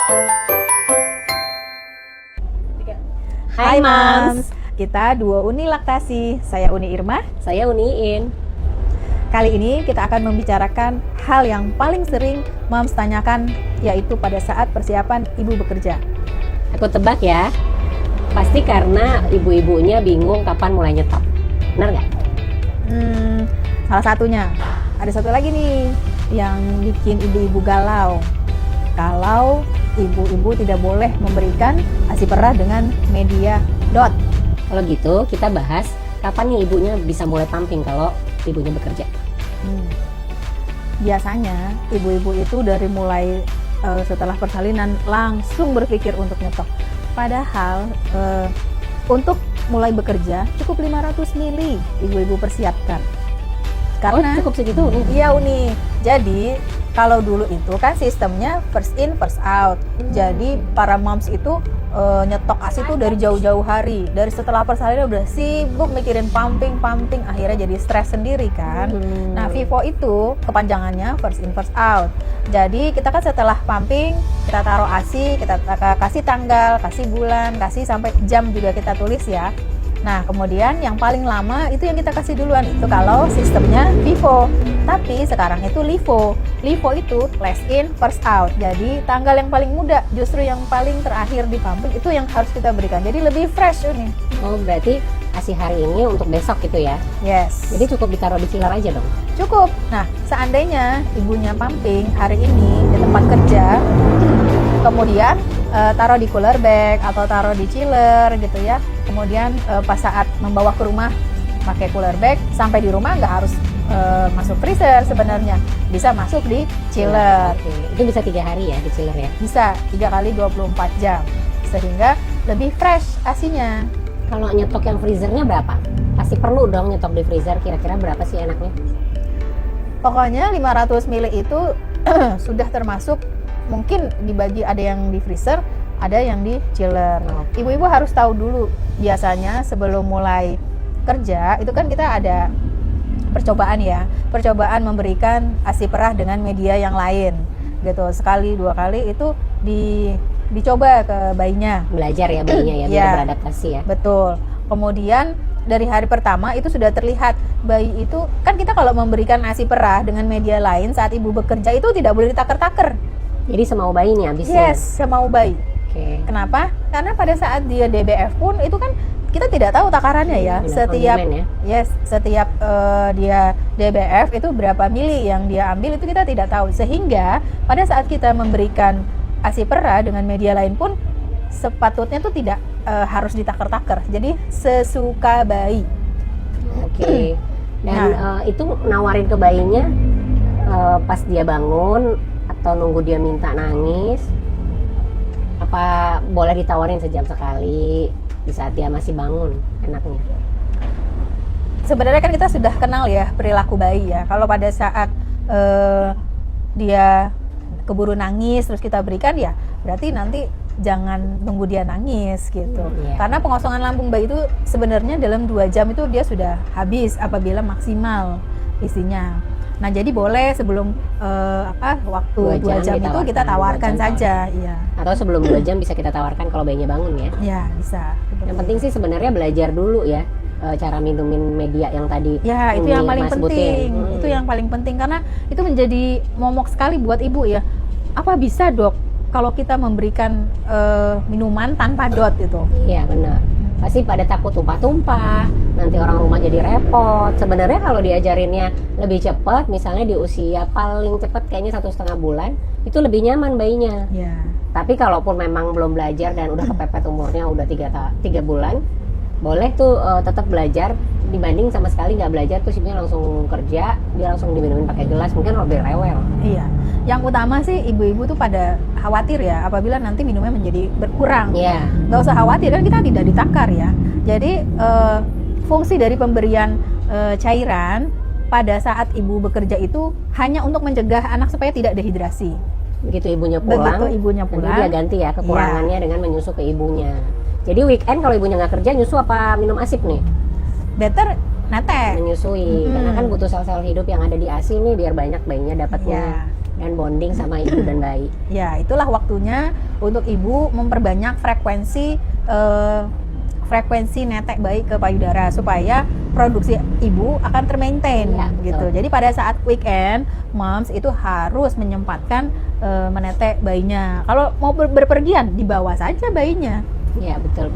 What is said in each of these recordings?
Hai Mams, kita Duo Uni Laktasi. Saya Uni Irma. Saya Uniin. Kali ini kita akan membicarakan hal yang paling sering Mams tanyakan, yaitu pada saat persiapan ibu bekerja. Aku tebak ya, pasti karena ibu-ibunya bingung kapan mulai nyetop. Benar nggak? Salah satunya. Ada satu lagi nih yang bikin ibu-ibu galau. Kalau ibu-ibu tidak boleh memberikan ASI perah dengan media DOT. Kalau gitu kita bahas kapan nih ibunya bisa mulai pumping kalau ibunya bekerja. Biasanya ibu-ibu itu dari mulai setelah persalinan langsung berpikir untuk nyetok. Padahal untuk mulai bekerja cukup 500 mili ibu-ibu persiapkan. Karena cukup segitu? Iya Uni. Jadi kalau dulu itu kan sistemnya first in first out. Jadi para moms itu nyetok ASI itu dari jauh-jauh hari. Dari setelah persalinan udah sibuk mikirin pumping, akhirnya jadi stres sendiri kan. Nah, FIFO itu kepanjangannya first in first out. Jadi kita kan setelah pumping, kita taruh ASI, kita kasih tanggal, kasih bulan, kasih sampai jam juga kita tulis ya. Nah, kemudian yang paling lama itu yang kita kasih duluan, itu kalau sistemnya FIFO. Tapi sekarang itu LIFO. LIFO itu last in, first out. Jadi tanggal yang paling muda, justru yang paling terakhir di pumping itu yang harus kita berikan. Jadi lebih fresh ini. Oh, berarti ASI hari ini untuk besok gitu ya? Yes. Jadi cukup ditaruh di chiller aja dong? Cukup. Nah, seandainya ibunya pumping hari ini di tempat kerja, kemudian taruh di cooler bag atau taruh di chiller gitu ya. Kemudian pas saat membawa ke rumah pakai cooler bag, sampai di rumah nggak harus masuk freezer sebenarnya, bisa masuk di chiller. Oke. Itu bisa 3 hari ya di chiller ya? Bisa 3 kali 24 jam sehingga lebih fresh asinya. Kalau nyetok yang freezernya berapa? Pasti perlu dong nyetok di freezer, kira-kira berapa sih enaknya? Pokoknya 500 ml itu sudah termasuk, mungkin dibagi ada yang di freezer, ada yang di chiller. Ibu-ibu harus tahu dulu, biasanya sebelum mulai kerja itu kan kita ada percobaan ya, percobaan memberikan ASI perah dengan media yang lain gitu, sekali 2 kali itu dicoba ke bayinya. Belajar ya bayinya ya, biar beradaptasi ya. Betul. Kemudian dari hari pertama itu sudah terlihat bayi itu, kan kita kalau memberikan ASI perah dengan media lain saat ibu bekerja itu tidak boleh ditaker-taker. Jadi semau bayi nih abisnya? Yes, semau bayi. Okay. Kenapa? Karena pada saat dia DBF pun itu kan kita tidak tahu takarannya ya. Setiap setiap dia DBF itu berapa mili yang dia ambil itu kita tidak tahu. Sehingga pada saat kita memberikan ASI perah dengan media lain pun sepatutnya tuh tidak harus ditaker-taker. Jadi sesuka bayi. Oke. Dan itu nawarin ke bayinya pas dia bangun atau nunggu dia minta nangis? Apa boleh ditawarin sejam sekali di saat dia masih bangun enaknya? Sebenarnya kan kita sudah kenal ya perilaku bayi ya. Kalau pada saat dia keburu nangis terus kita berikan, ya berarti nanti jangan nunggu dia nangis gitu. Karena pengosongan lambung bayi itu sebenarnya dalam 2 jam itu dia sudah habis apabila maksimal isinya. Nah, jadi boleh sebelum waktu 2 jam itu kita tawarkan saja, iya. Atau sebelum 2 jam bisa kita tawarkan kalau bayinya bangun ya? Iya, bisa. Yang penting sih sebenarnya belajar dulu ya cara minumin media yang tadi. Ya, itu yang paling penting. Itu yang paling penting karena itu menjadi momok sekali buat ibu ya. Apa bisa, Dok, kalau kita memberikan minuman tanpa DOT itu? Iya, benar. Pasti pada takut tumpah-tumpah, nanti orang rumah jadi repot. Sebenarnya kalau diajarinnya lebih cepat, misalnya di usia paling cepat kayaknya 1,5 bulan, itu lebih nyaman bayinya. Ya. Tapi kalaupun memang belum belajar dan udah kepepet umurnya udah 3 bulan, boleh tuh tetap belajar dibanding sama sekali nggak belajar tuh ibunya langsung kerja, dia langsung diminumin pakai gelas, mungkin lebih rewel. Iya. Yang utama sih ibu-ibu tuh pada khawatir ya apabila nanti minumnya menjadi berkurang. Iya. Nggak usah khawatir kan kita tidak ditakar ya. Jadi fungsi dari pemberian cairan pada saat ibu bekerja itu hanya untuk mencegah anak supaya tidak dehidrasi. Begitu ibunya pulang, dia ganti ya kekurangannya dengan menyusu ke ibunya. Jadi weekend kalau ibunya nggak kerja, nyusu apa minum ASIP nih? Better nate menyusui, karena kan butuh sel-sel hidup yang ada di ASI nih biar banyak bayinya dapatnya. dan bonding sama ibu dan bayi. Ya, itulah waktunya untuk ibu memperbanyak frekuensi netek bayi ke payudara supaya produksi ibu akan termaintain Ya, gitu. betul. Jadi pada saat weekend, moms itu harus menyempatkan menetek bayinya. Kalau mau berpergian, dibawa saja bayinya. Ya, betul.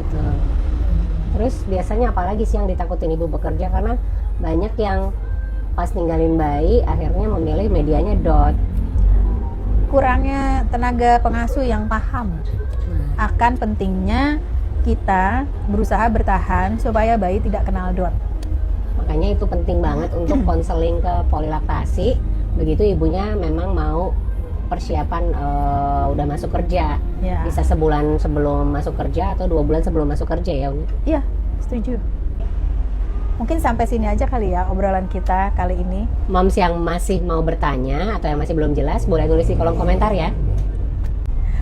Terus biasanya apalagi sih yang ditakutin ibu bekerja, karena banyak yang pas ninggalin bayi akhirnya memilih medianya DOT. Kurangnya tenaga pengasuh yang paham akan pentingnya kita berusaha bertahan supaya bayi tidak kenal DOT. Makanya itu penting banget untuk konseling ke polilaktasi begitu ibunya memang mau persiapan udah masuk kerja. Ya. Bisa sebulan sebelum masuk kerja atau 2 bulan sebelum masuk kerja ya Uni. Iya, setuju. Mungkin sampai sini aja kali ya obrolan kita kali ini. Moms yang masih mau bertanya atau yang masih belum jelas boleh tulis di kolom komentar ya.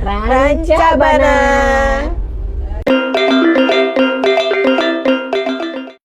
Rancabana.